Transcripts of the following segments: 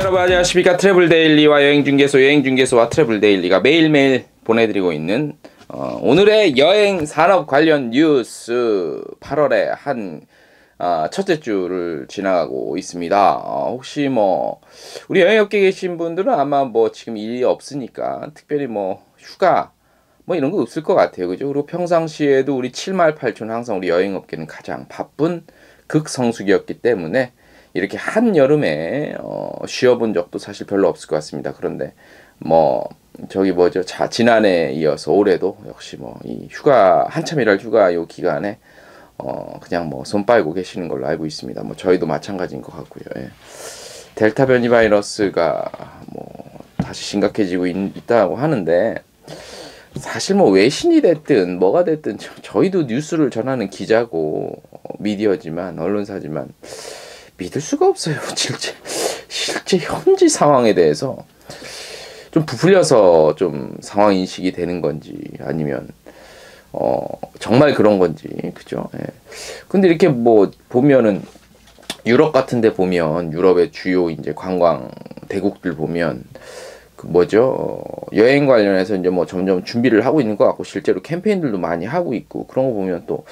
여러분 안녕하십니까. 트래블데일리와 여행중개소와 트래블데일리가 매일매일 보내드리고 있는 오늘의 여행 산업 관련 뉴스 8월의 한 첫째 주를 지나가고 있습니다. 혹시 뭐 우리 여행업계에 계신 분들은 아마 뭐 지금 일이 없으니까 특별히 뭐 휴가 뭐 이런 거 없을 것 같아요. 그죠? 그리고 평상시에도 우리 7말 8촌 항상 우리 여행업계는 가장 바쁜 극성수기였기 때문에 이렇게 한여름에 쉬어본 적도 사실 별로 없을 것 같습니다. 그런데 뭐 저기 뭐죠? 지난해에 이어서 올해도 역시 뭐 이 휴가 한참 일할 휴가 요 기간에 그냥 뭐 손 빨고 계시는 걸로 알고 있습니다. 뭐 저희도 마찬가지인 것 같고요. 예. 델타 변이 바이러스가 뭐 다시 심각해지고 있다고 하는데 사실 뭐 외신이 됐든 뭐가 됐든 저희도 뉴스를 전하는 기자고 미디어지만 언론사지만 믿을 수가 없어요. 실제 현지 상황에 대해서 좀 부풀려서 좀 상황 인식이 되는 건지 아니면 정말 그런 건지 그죠? 예. 근데 이렇게 뭐 보면은 유럽 같은 데 보면 유럽의 주요 이제 관광 대국들 보면 그 뭐죠? 여행 관련해서 이제 뭐 점점 준비를 하고 있는 것 같고 실제로 캠페인들도 많이 하고 있고 그런 거 보면 또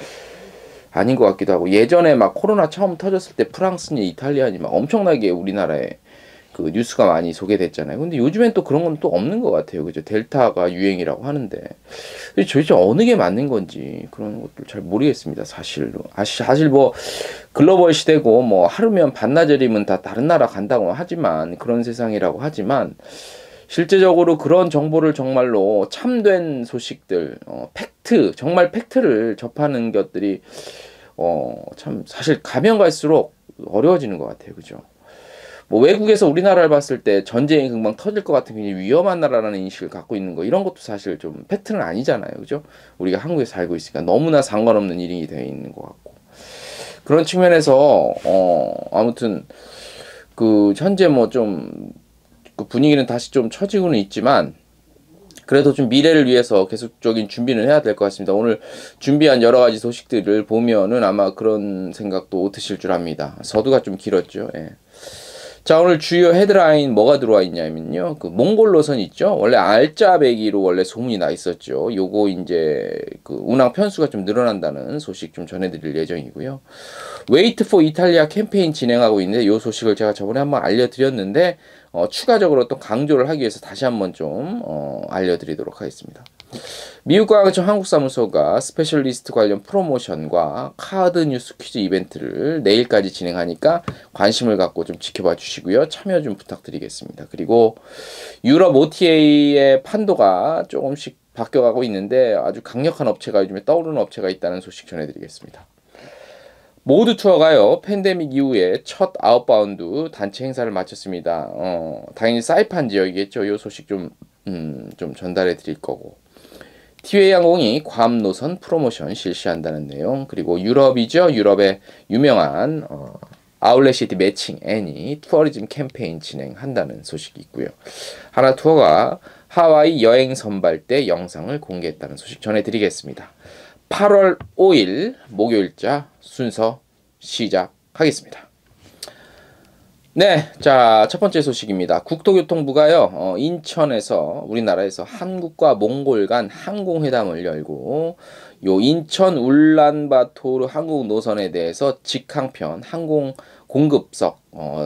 아닌 것 같기도 하고 예전에 막 코로나 처음 터졌을 때 프랑스니 이탈리아니 막 엄청나게 우리나라에 그 뉴스가 많이 소개됐잖아요. 근데 요즘엔 또 그런 건 또 없는 것 같아요. 그죠? 델타가 유행이라고 하는데 도대체 어느 게 맞는 건지 그런 것들 잘 모르겠습니다. 사실 뭐 글로벌 시대고 뭐 하루면 반나절이면 다 다른 나라 간다고 하지만 그런 세상이라고 하지만 실제적으로 그런 정보를 정말로 참된 소식들, 팩트, 정말 팩트를 접하는 것들이 참 사실 가면 갈수록 어려워지는 것 같아요. 그죠? 뭐 외국에서 우리나라를 봤을 때 전쟁이 금방 터질 것 같은 굉장히 위험한 나라라는 인식을 갖고 있는 거 이런 것도 사실 좀 팩트는 아니잖아요. 그죠? 우리가 한국에 살고 있으니까 너무나 상관없는 일이 되어 있는 것 같고 그런 측면에서 아무튼 그 현재 뭐 좀 그 분위기는 다시 좀 처지고는 있지만 그래도 좀 미래를 위해서 계속적인 준비는 해야 될 것 같습니다. 오늘 준비한 여러 가지 소식들을 보면은 아마 그런 생각도 드실 줄 압니다. 서두가 좀 길었죠. 예. 자, 오늘 주요 헤드라인 뭐가 들어와 있냐면요. 그 몽골 노선 있죠. 원래 알짜배기로 원래 소문이 나 있었죠. 요거 이제 그 운항 편수가 좀 늘어난다는 소식 좀 전해드릴 예정이고요. 웨이트 포 이탈리아 캠페인 진행하고 있는데 요 소식을 제가 저번에 한번 알려드렸는데 추가적으로 또 강조를 하기 위해서 다시 한번 좀 알려드리도록 하겠습니다. 미국과학청 한국사무소가 스페셜리스트 관련 프로모션과 카드 뉴스 퀴즈 이벤트를 내일까지 진행하니까 관심을 갖고 좀 지켜봐 주시고요. 참여 좀 부탁드리겠습니다. 그리고 유럽 OTA의 판도가 조금씩 바뀌어가고 있는데 아주 강력한 업체가 요즘에 떠오르는 업체가 있다는 소식 전해드리겠습니다. 모두 투어가요. 팬데믹 이후에 첫 아웃바운드 단체 행사를 마쳤습니다. 당연히 사이판 지역이겠죠. 이 소식 좀 전달해 드릴 거고. 티웨이 항공이 괌 노선 프로모션 실시한다는 내용 그리고 유럽이죠. 유럽의 유명한 아울렛시티 매칭 애니 투어리즘 캠페인 진행한다는 소식이 있고요. 하나투어가 하와이 여행 선발 때 영상을 공개했다는 소식 전해드리겠습니다. 8월 5일 목요일자 순서 시작하겠습니다. 네, 자, 첫 번째 소식입니다. 국토교통부가요, 인천에서 우리나라에서 한국과 몽골 간 항공회담을 열고 요 인천 울란바토르 한국 노선에 대해서 직항편 항공 공급석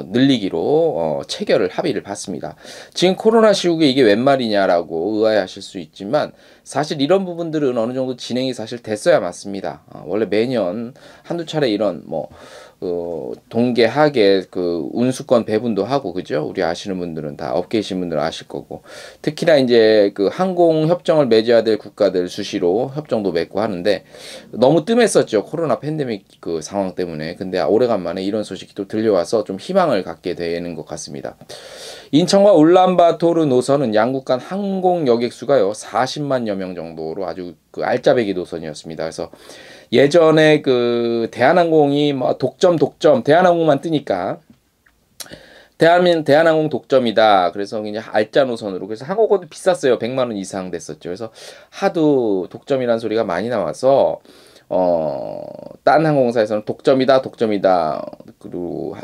늘리기로 체결을 합의를 봤습니다. 지금 코로나 시국에 이게 웬 말이냐라고 의아해하실 수 있지만 사실 이런 부분들은 어느 정도 진행이 사실 됐어야 맞습니다. 원래 매년 한두 차례 이런 뭐 동계 하계 그 운수권 배분도 하고 그죠? 우리 아시는 분들은 다 업계이신 분들은 아실 거고 특히나 이제 그 항공 협정을 맺어야 될 국가들 수시로 협정도 맺고 하는데 너무 뜸했었죠. 코로나 팬데믹 그 상황 때문에. 근데 오래간만에 이런 소식이 또 들려와서 좀 희망을 갖게 되는 것 같습니다. 인천과 울란바토르 노선은 양국 간 항공 여객 수가요 40만여 명 정도로 아주 그 알짜배기 노선이었습니다. 그래서 예전에 그 대한항공이 뭐 독점 대한항공만 뜨니까 대한항공 독점이다. 그래서 그냥 알짜 노선으로 그래서 항공권도 비쌌어요. 100만 원 이상 됐었죠. 그래서 하도 독점이라는 소리가 많이 나와서 딴 항공사에서는 독점이다, 독점이다. 그리고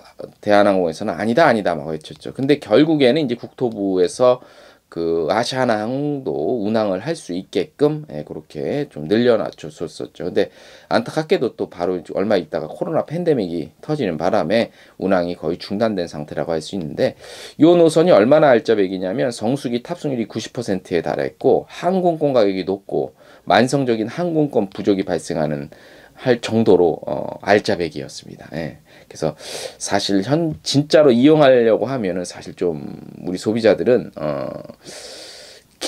대한항공에서는 아니다, 아니다 막 외쳤죠. 근데 결국에는 이제 국토부에서 그 아시아나 항공도 운항을 할 수 있게끔 그렇게 좀 늘려놨었었죠. 근데 안타깝게도 또 바로 얼마 있다가 코로나 팬데믹이 터지는 바람에 운항이 거의 중단된 상태라고 할 수 있는데 이 노선이 얼마나 알짜배기냐면 성수기 탑승률이 90%에 달했고 항공권 가격이 높고 만성적인 항공권 부족이 발생하는 할 정도로 알짜배기였습니다. 예. 그래서 사실 진짜로 이용하려고 하면은 사실 좀 우리 소비자들은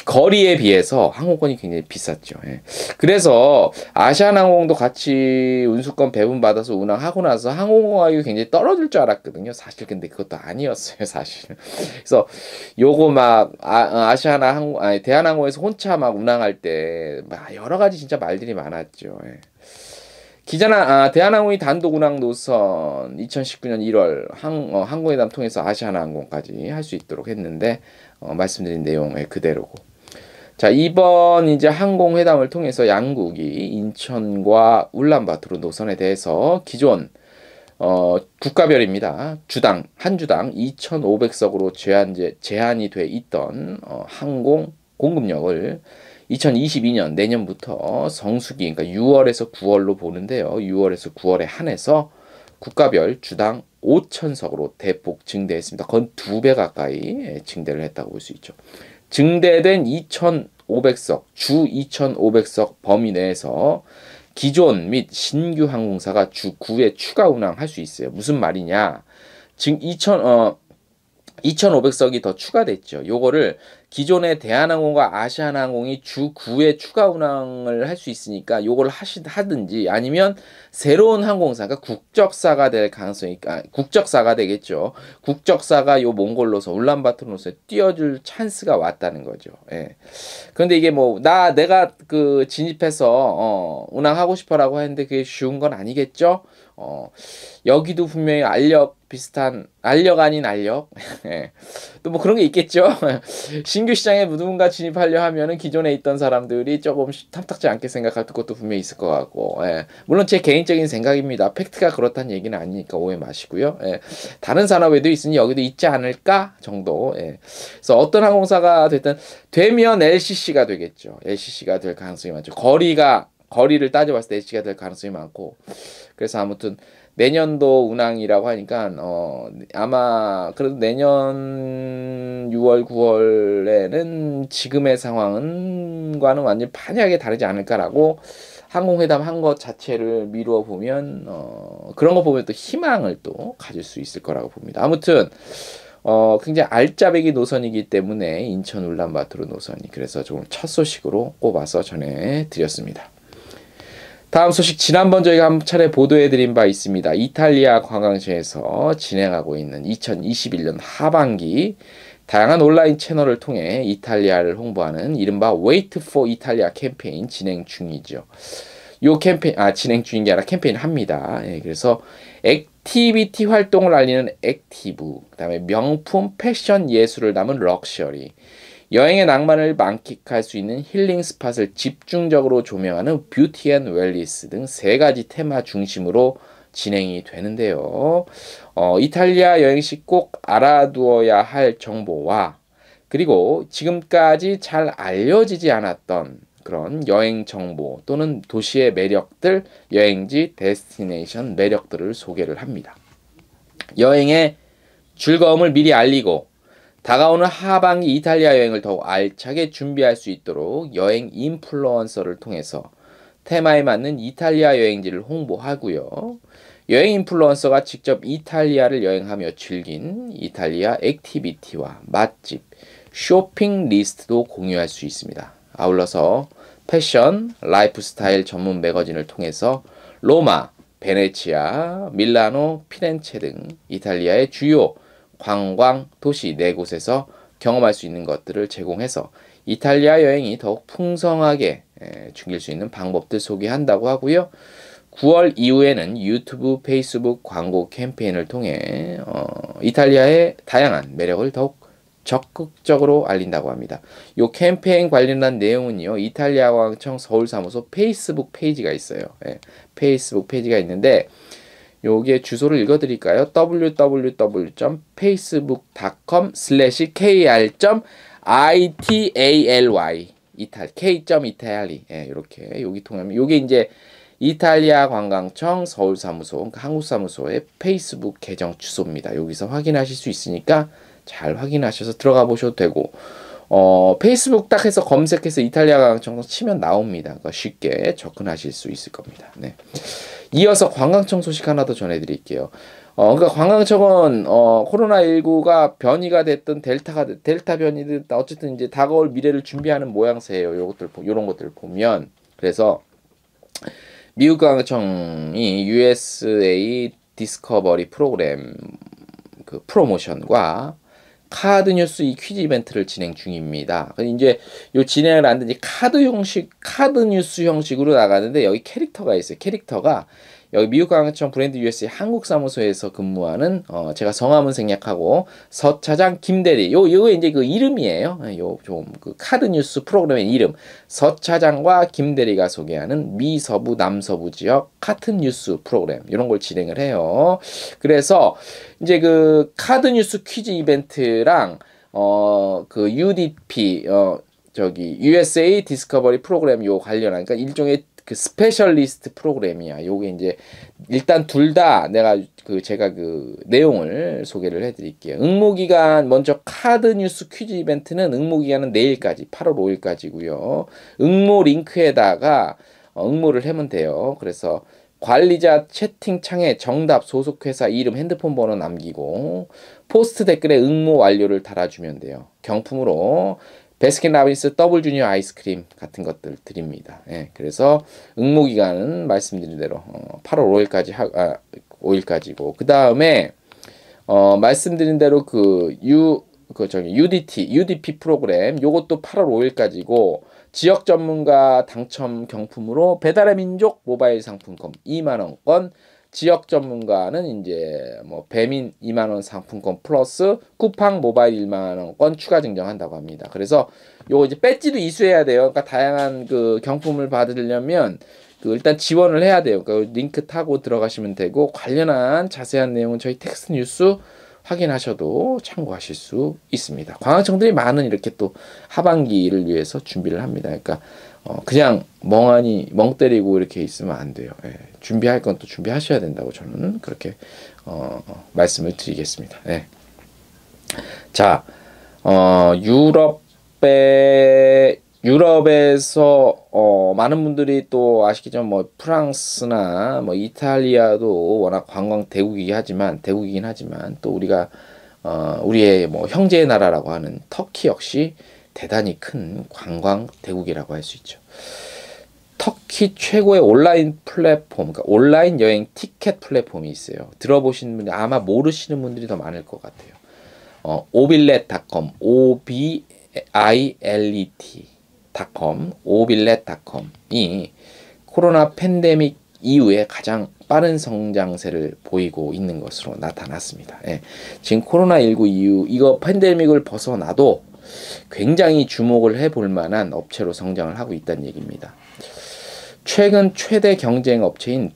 거리에 비해서 항공권이 굉장히 비쌌죠. 예. 그래서 아시아나항공도 같이 운수권 배분받아서 운항하고 나서 항공권 가격이 굉장히 떨어질 줄 알았거든요. 사실 근데 그것도 아니었어요. 사실. 그래서 요거 막 아시아나 항공 아니 대한항공에서 혼자 막 운항할 때 막 여러 가지 진짜 말들이 많았죠. 예. 대한항공이 단독 운항 노선 2019년 1월 항공회담 통해서 아시아나항공까지 할 수 있도록 했는데 말씀드린 내용의 그대로고. 자, 이번 이제 항공회담을 통해서 양국이 인천과 울란바토르 노선에 대해서 기존 국가별입니다. 한 주당 2,500석으로 제한이 돼 있던 항공 공급력을 2022년 내년부터 성수기 그러니까 6월에서 9월로 보는데요. 6월에서 9월에 한해서 국가별 주당 5,000석으로 대폭 증대했습니다. 건 2배 가까이 증대를 했다고 볼 수 있죠. 증대된 2,500석, 주 2,500석 범위 내에서 기존 및 신규 항공사가 주 9회 추가 운항할 수 있어요. 무슨 말이냐? 지금 2,500석이 더 추가됐죠. 요거를 기존의 대한항공과 아시아나항공이 주 9회 추가 운항을 할 수 있으니까 요걸 하든지 아니면 새로운 항공사가 국적사가 될 가능성이 국적사가 되겠죠. 국적사가 요 몽골로서 울란바토르 노선에 띄워줄 찬스가 왔다는 거죠. 예. 그런데 이게 뭐 내가 그 진입해서 운항하고 싶어라고 했는데 그게 쉬운 건 아니겠죠. 여기도 분명히 알력 아닌 알력 예. 또 뭐 그런 게 있겠죠. 신규 시장에 누군가 진입하려 하면은 기존에 있던 사람들이 조금 탐탁지 않게 생각할 것도 분명히 있을 것 같고 예. 물론 제 개인적인 생각입니다. 팩트가 그렇다는 얘기는 아니니까 오해 마시고요. 예. 다른 산업에도 있으니 여기도 있지 않을까 정도. 예. 그래서 어떤 항공사가 되면 LCC가 되겠죠. LCC가 될 가능성이 많죠. 거리를 따져봤을 때 LCC가 될 가능성이 많고 그래서 아무튼 내년도 운항이라고 하니까 아마 그래도 내년 6월 9월에는 지금의 상황과는 완전 판이하게 다르지 않을까라고 항공회담 한 것 자체를 미루어 보면 그런 거 보면 또 희망을 또 가질 수 있을 거라고 봅니다. 아무튼 굉장히 알짜배기 노선이기 때문에 인천 울란바토르 노선이 그래서 좀 첫 소식으로 꼽아서 전해드렸습니다. 다음 소식 지난번 저희가 한 차례 보도해드린 바 있습니다. 이탈리아 관광지에서 진행하고 있는 2021년 하반기 다양한 온라인 채널을 통해 이탈리아를 홍보하는 이른바 Wait for Italia 캠페인 진행 중이죠. 요 캠페인 진행 중인 게 아니라 캠페인을 합니다. 예, 그래서 액티비티 활동을 알리는 액티브, 그다음에 명품 패션 예술을 담은 럭셔리, 여행의 낭만을 만끽할 수 있는 힐링 스팟을 집중적으로 조명하는 뷰티 앤 웰리스 등 3가지 테마 중심으로 진행이 되는데요. 이탈리아 여행 시 꼭 알아두어야 할 정보와 그리고 지금까지 잘 알려지지 않았던 그런 여행 정보 또는 도시의 매력들, 여행지, 데스티네이션 매력들을 소개를 합니다. 여행의 즐거움을 미리 알리고 다가오는 하반기 이탈리아 여행을 더욱 알차게 준비할 수 있도록 여행 인플루언서를 통해서 테마에 맞는 이탈리아 여행지를 홍보하고요. 여행 인플루언서가 직접 이탈리아를 여행하며 즐긴 이탈리아 액티비티와 맛집, 쇼핑 리스트도 공유할 수 있습니다. 아울러서 패션, 라이프스타일 전문 매거진을 통해서 로마, 베네치아, 밀라노, 피렌체 등 이탈리아의 주요 관광 도시 4곳에서 경험할 수 있는 것들을 제공해서 이탈리아 여행이 더욱 풍성하게 즐길 수 있는 방법들 소개한다고 하고요. 9월 이후에는 유튜브, 페이스북 광고 캠페인을 통해 이탈리아의 다양한 매력을 더욱 적극적으로 알린다고 합니다. 요 캠페인 관련한 내용은요. 이탈리아 관광청 서울사무소 페이스북 페이지가 있어요. 예, 페이스북 페이지가 있는데 요게 주소를 읽어드릴까요? www.facebook.com/kr.itally 이탈 k.이탈리 예, 이렇게 여기 통하면 요게 이제 이탈리아 관광청 서울사무소 그러니까 한국사무소의 페이스북 계정 주소입니다. 여기서 확인하실 수 있으니까 잘 확인하셔서 들어가 보셔도 되고 페이스북 딱 해서 검색해서 이탈리아 관광청 치면 나옵니다. 그러니까 쉽게 접근하실 수 있을 겁니다. 네. 이어서 관광청 소식 하나 더 전해드릴게요. 그러니까 관광청은 코로나19가 변이가 됐든 델타 변이든 어쨌든 이제 다가올 미래를 준비하는 모양새예요. 요런 것들 보면 그래서 미국 관광청이 USA 디스커버리 프로그램 그 프로모션과 카드 뉴스 이 퀴즈 이벤트를 진행 중입니다. 이제 요 진행을 하는데 이제 카드 뉴스 형식으로 나가는데 여기 캐릭터가 있어요. 캐릭터가 여기 미국 관광청 브랜드 USA 한국 사무소에서 근무하는 제가 성함은 생략하고 서차장 김대리 요거 이제 그 이름이에요. 요 좀 그 카드 뉴스 프로그램의 이름 서차장과 김대리가 소개하는 미서부 남서부 지역 카튼 뉴스 프로그램 이런 걸 진행을 해요. 그래서 이제 그 카드 뉴스 퀴즈 이벤트랑 그 UDP 저기 USA 디스커버리 프로그램 요 관련한 그러니까 일종의 그 스페셜리스트 프로그램이야. 요게 이제 일단 둘 다 제가 그 내용을 소개를 해드릴게요. 응모기간 먼저 카드 뉴스 퀴즈 이벤트는 응모기간은 내일까지 8월 5일까지고요. 응모 링크에다가 응모를 하면 돼요. 그래서 관리자 채팅창에 정답, 소속회사 이름, 핸드폰 번호 남기고 포스트 댓글에 응모 완료를 달아주면 돼요. 경품으로 베스킨라빈스 더블 주니어 아이스크림 같은 것들 드립니다. 예, 그래서 응모 기간은 말씀드린 대로 8월 5일까지고 그 다음에 말씀드린 대로 UDP 프로그램 요것도 8월 5일까지고 지역 전문가 당첨 경품으로 배달의 민족 모바일 상품권 2만 원권 지역 전문가는 이제 뭐 배민 2만 원 상품권 플러스 쿠팡 모바일 1만 원권 추가 증정한다고 합니다. 그래서 요거 이제 배지도 이수해야 돼요. 그러니까 다양한 그 경품을 받으려면 그 일단 지원을 해야 돼요. 그러니까 링크 타고 들어가시면 되고 관련한 자세한 내용은 저희 텍스트 뉴스 확인하셔도 참고하실 수 있습니다. 관광청들이 많은 이렇게 또 하반기를 위해서 준비를 합니다. 그러니까 그냥 멍하니 멍 때리고 이렇게 있으면 안 돼요. 예, 준비할 건 또 준비하셔야 된다고 저는 그렇게 말씀을 드리겠습니다. 예. 자, 유럽에서 많은 분들이 또 아시겠지만 뭐 프랑스나 뭐 이탈리아도 워낙 관광 대국이긴 하지만 또 우리가 우리의 뭐 형제의 나라라고 하는 터키 역시 대단히 큰 관광 대국이라고 할 수 있죠. 터키 최고의 온라인 플랫폼, 그러니까 온라인 여행 티켓 플랫폼이 있어요. 들어보신 분들 아마 모르시는 분들이 더 많을 것 같아요. obilet.com, obilet.com, obilet.com이 코로나 팬데믹 이후에 가장 빠른 성장세를 보이고 있는 것으로 나타났습니다. 예. 지금 코로나19 이후 이거 팬데믹을 벗어나도 굉장히 주목을 해볼 만한 업체로 성장을 하고 있다는 얘기입니다. 최근 최대 경쟁 업체인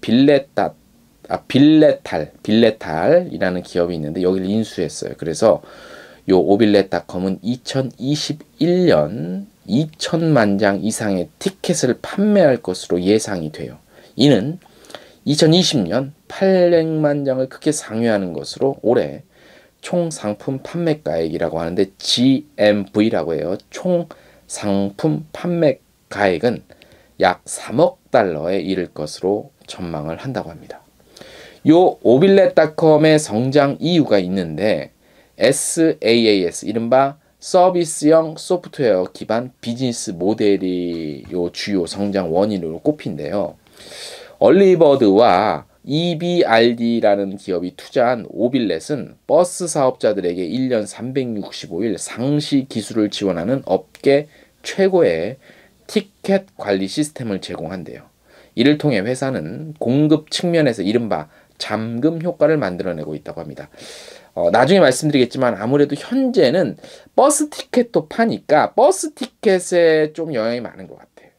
빌레탈이라는 기업이 있는데 여기를 인수했어요. 그래서 요 오빌렛닷컴은 2021년 2천만 장 이상의 티켓을 판매할 것으로 예상이 돼요. 이는 2020년 800만 장을 크게 상회하는 것으로 올해 총 상품 판매가액이라고 하는데 GMV라고 해요. 총 상품 판매가액은 약 3억 달러에 이를 것으로 전망을 한다고 합니다. 요 오빌렛닷컴의 성장 이유가 있는데 SaaS 이른바 서비스형 소프트웨어 기반 비즈니스 모델이 요 주요 성장 원인으로 꼽힌대요. 얼리버드와 EBRD라는 기업이 투자한 오빌렛은 버스 사업자들에게 1년 365일 상시 기술을 지원하는 업계 최고의 티켓 관리 시스템을 제공한대요. 이를 통해 회사는 공급 측면에서 이른바 잠금 효과를 만들어내고 있다고 합니다. 나중에 말씀드리겠지만 아무래도 현재는 버스 티켓도 파니까 버스 티켓에 좀 영향이 많은 것 같아요.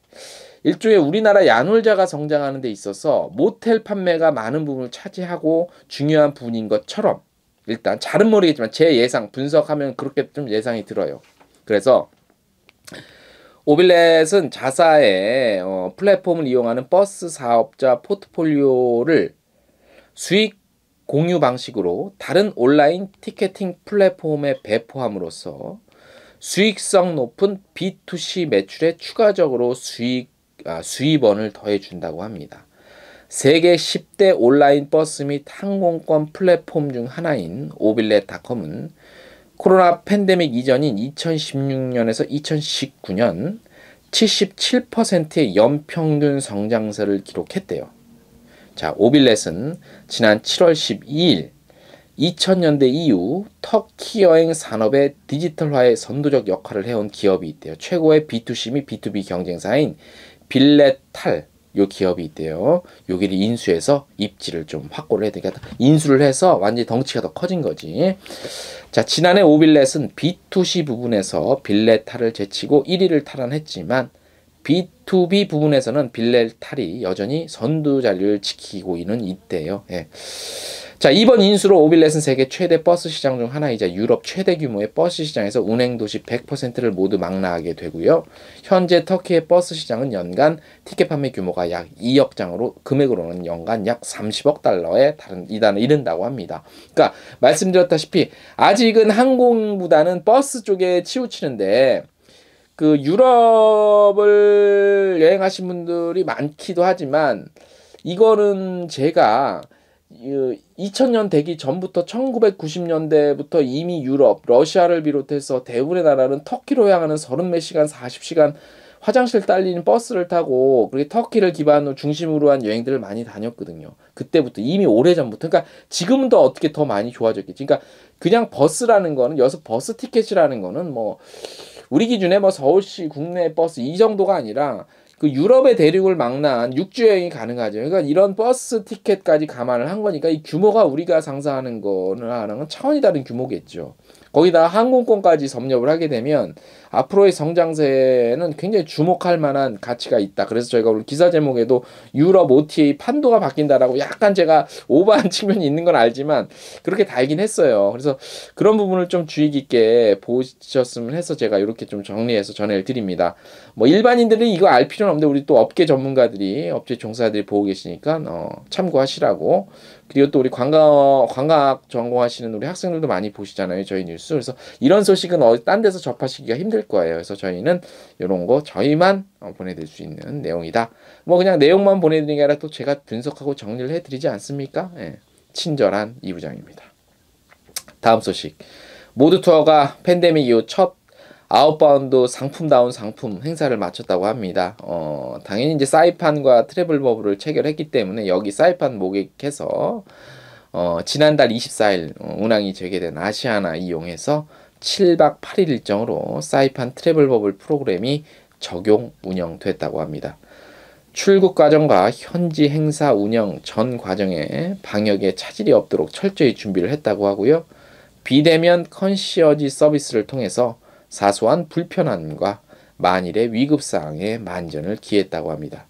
일종의 우리나라 야놀자가 성장하는 데 있어서 모텔 판매가 많은 부분을 차지하고 중요한 부분인 것처럼 일단 잘은 모르겠지만 제 예상 분석하면 그렇게 좀 예상이 들어요. 그래서 오빌렛은 자사의 플랫폼을 이용하는 버스 사업자 포트폴리오를 수익 공유 방식으로 다른 온라인 티켓팅 플랫폼에 배포함으로써 수익성 높은 B2C 매출에 추가적으로 수입원을 더해준다고 합니다. 세계 10대 온라인 버스 및 항공권 플랫폼 중 하나인 오빌렛닷컴은 코로나 팬데믹 이전인 2016년에서 2019년 77%의 연평균 성장세를 기록했대요. 자, 오빌렛은 지난 7월 12일 2000년대 이후 터키 여행 산업의 디지털화에 선도적 역할을 해온 기업이 있대요. 최고의 B2C 및 B2B 경쟁사인 빌레탈 요 기업이 있대요. 여기를 인수해서 입지를 좀 확보를 해야 되겠다. 인수를 해서 완전히 덩치가 더 커진 거지. 자, 지난해 오빌렛은 B2C 부분에서 빌레탈을 제치고 1위를 탈환했지만 B2B 부분에서는 빌레탈이 여전히 선두 자리를 지키고 있는 이때예요. 예. 자, 이번 인수로 오빌렛은 세계 최대 버스 시장 중 하나이자 유럽 최대 규모의 버스 시장에서 운행 도시 100%를 모두 망라하게 되고요. 현재 터키의 버스 시장은 연간 티켓 판매 규모가 약 2억 장으로 금액으로는 연간 약 30억 달러에 이른다고 합니다. 그러니까 말씀드렸다시피 아직은 항공보다는 버스 쪽에 치우치는데 그 유럽을 여행하신 분들이 많기도 하지만 이거는 제가 2000년 되기 전부터 1990년대부터 이미 유럽, 러시아를 비롯해서 대부분의 나라는 터키로 향하는 30몇 시간, 40시간 화장실 딸리는 버스를 타고 그렇게 터키를 기반으로 중심으로 한 여행들을 많이 다녔거든요. 그때부터 이미 오래전부터. 그러니까 지금은 더 어떻게 더 많이 좋아졌겠지. 그러니까 그냥 버스라는 거는 여기서 버스 티켓이라는 거는 뭐 우리 기준에 뭐 서울시 국내 버스 이 정도가 아니라 그 유럽의 대륙을 망라한 육주 여행이 가능하죠. 그러니까 이런 버스 티켓까지 감안을 한 거니까 이 규모가 우리가 상상하는 거는 차원이 다른 규모겠죠. 거기다 항공권까지 섭렵을 하게 되면 앞으로의 성장세는 굉장히 주목할 만한 가치가 있다. 그래서 저희가 오늘 기사 제목에도 유럽 OTA 판도가 바뀐다라고 약간 제가 오버한 측면이 있는 건 알지만 그렇게 달긴 했어요. 그래서 그런 부분을 좀 주의 깊게 보셨으면 해서 제가 이렇게 좀 정리해서 전해를 드립니다. 뭐 일반인들은 이거 알 필요는 없는데 우리 또 업계 전문가들이 업체 종사자들이 보고 계시니까 참고하시라고. 그리고 또 우리 관광학 전공하시는 우리 학생들도 많이 보시잖아요, 저희 뉴스. 그래서 이런 소식은 딴 데서 접하시기가 힘들 거예요. 그래서 저희는 이런 거 저희만 보내드릴 수 있는 내용이다. 뭐 그냥 내용만 보내드리는 게 아니라 또 제가 분석하고 정리를 해드리지 않습니까? 예, 친절한 이 부장입니다. 다음 소식. 모두투어가 팬데믹 이후 첫 아웃바운드 상품다운 상품 행사를 마쳤다고 합니다. 당연히 이제 사이판과 트래블 버블을 체결했기 때문에 여기 사이판 모객해서 지난달 24일 운항이 재개된 아시아나 이용해서 7박 8일 일정으로 사이판 트래블 버블 프로그램이 적용 운영됐다고 합니다. 출국 과정과 현지 행사 운영 전 과정에 방역에 차질이 없도록 철저히 준비를 했다고 하고요. 비대면 컨시어지 서비스를 통해서 사소한 불편함과 만일의 위급사항에 만전을 기했다고 합니다.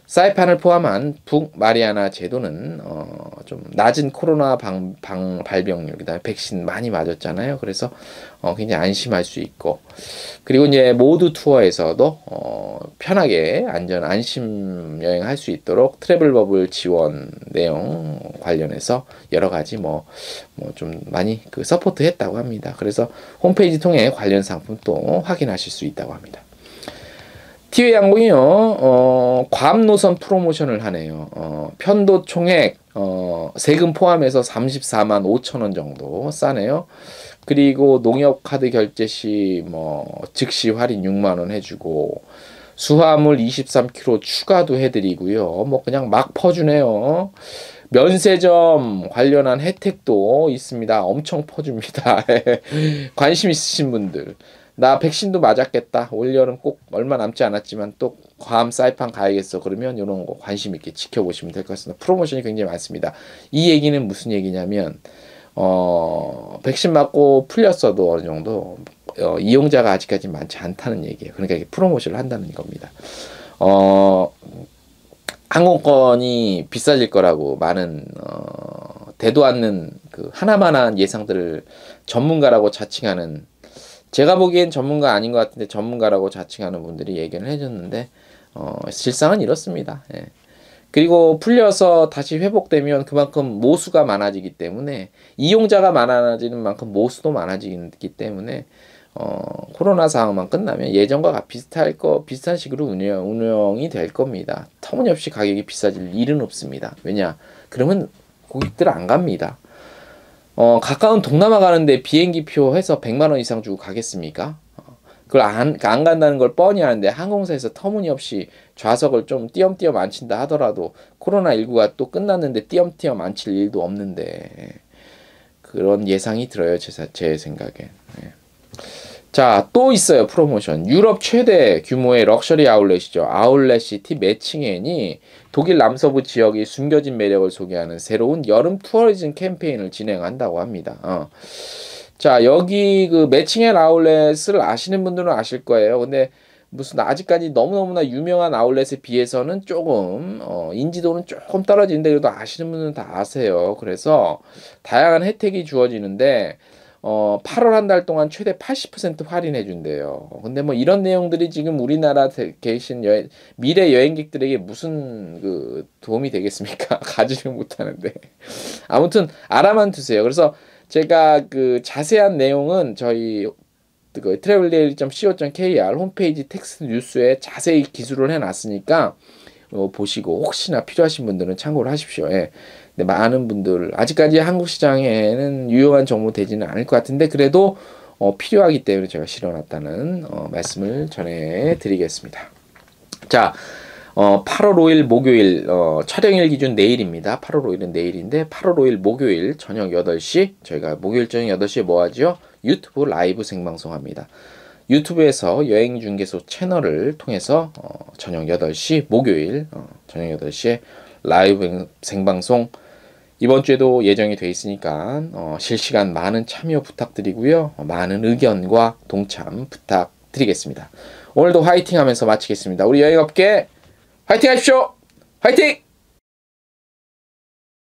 사이판을 포함한 북마리아나 제도는 좀 낮은 코로나 발병률, 그다음에 백신 많이 맞았잖아요. 그래서 굉장히 안심할 수 있고, 그리고 이제 모두 투어에서도 편하게 안심 여행할 수 있도록 트래블 버블 지원 내용 관련해서 여러 가지 뭐 좀 많이 그 서포트했다고 합니다. 그래서 홈페이지 통해 관련 상품 또 확인하실 수 있다고 합니다. 티웨이 항공이요, 괌 노선 프로모션을 하네요. 편도 총액, 세금 포함해서 34만 5천 원 정도 싸네요. 그리고 농협 카드 결제 시 즉시 할인 6만 원 해주고, 수화물 23kg 추가도 해드리고요. 그냥 막 퍼주네요. 면세점 관련한 혜택도 있습니다. 엄청 퍼줍니다. 관심 있으신 분들. 나 백신도 맞았겠다. 올여름 꼭 얼마 남지 않았지만 또 괌 사이판 가야겠어. 그러면 이런 거 관심 있게 지켜보시면 될 것 같습니다. 프로모션이 굉장히 많습니다. 이 얘기는 무슨 얘기냐면 백신 맞고 풀렸어도 어느 정도 이용자가 아직까지 많지 않다는 얘기예요. 그러니까 이게 프로모션을 한다는 겁니다. 항공권이 비싸질 거라고 많은 되도 않는 그 하나만한 예상들을 전문가라고 자칭하는, 제가 보기엔 전문가 아닌 것 같은데 전문가라고 자칭하는 분들이 얘기를 해줬는데 실상은 이렇습니다. 예. 그리고 풀려서 다시 회복되면 그만큼 모수가 많아지기 때문에, 이용자가 많아지는 만큼 모수도 많아지기 때문에 코로나 상황만 끝나면 예전과 비슷한 식으로 운영이 될 겁니다. 터무니없이 가격이 비싸질 일은 없습니다. 왜냐? 그러면 고객들 안 갑니다. 가까운 동남아 가는데 비행기 표 해서 100만 원 이상 주고 가겠습니까? 그걸 안 간다는 걸 뻔히 아는데 항공사에서 터무니없이 좌석을 좀 띄엄띄엄 안 친다 하더라도 코로나19가 또 끝났는데 띄엄띄엄 안 칠 일도 없는데, 그런 예상이 들어요. 제 생각엔. 네. 자, 또 있어요. 프로모션. 유럽 최대 규모의 럭셔리 아울렛이죠. 아울렛시티 매칭앤이 독일 남서부 지역의 숨겨진 매력을 소개하는 새로운 여름 투어리즘 캠페인을 진행한다고 합니다. 자, 여기 그 매칭앤 아울렛을 아시는 분들은 아실 거예요. 근데 무슨 아직까지 너무너무나 유명한 아울렛에 비해서는 조금 인지도는 조금 떨어지는데 그래도 아시는 분들은 다 아세요. 그래서 다양한 혜택이 주어지는데 8월 한 달 동안 최대 80% 할인해 준대요. 근데 뭐 이런 내용들이 지금 우리나라 계신 미래 여행객들에게 무슨 그 도움이 되겠습니까? 가지를 못하는데. 아무튼 알아만 두세요. 그래서 제가 그 자세한 내용은 저희 그 traveldaily.co.kr 홈페이지 텍스트 뉴스에 자세히 기술을 해놨으니까 보시고 혹시나 필요하신 분들은 참고를 하십시오. 예. 근데 많은 분들 아직까지 한국 시장에는 유용한 정보 되지는 않을 것 같은데 그래도 필요하기 때문에 제가 실어놨다는 말씀을 전해드리겠습니다. 자, 8월 5일 목요일 촬영일 기준 내일입니다. 8월 5일은 내일인데 8월 5일 목요일 저녁 8시 저희가 목요일 저녁 8시에 뭐 하죠? 유튜브 라이브 생방송합니다. 유튜브에서 여행중개소 채널을 통해서 저녁 8시 목요일 저녁 8시에 라이브 생방송 이번 주에도 예정이 돼 있으니까 실시간 많은 참여 부탁드리고요. 많은 의견과 동참 부탁드리겠습니다. 오늘도 화이팅 하면서 마치겠습니다. 우리 여행업계 화이팅 하십시오. 화이팅!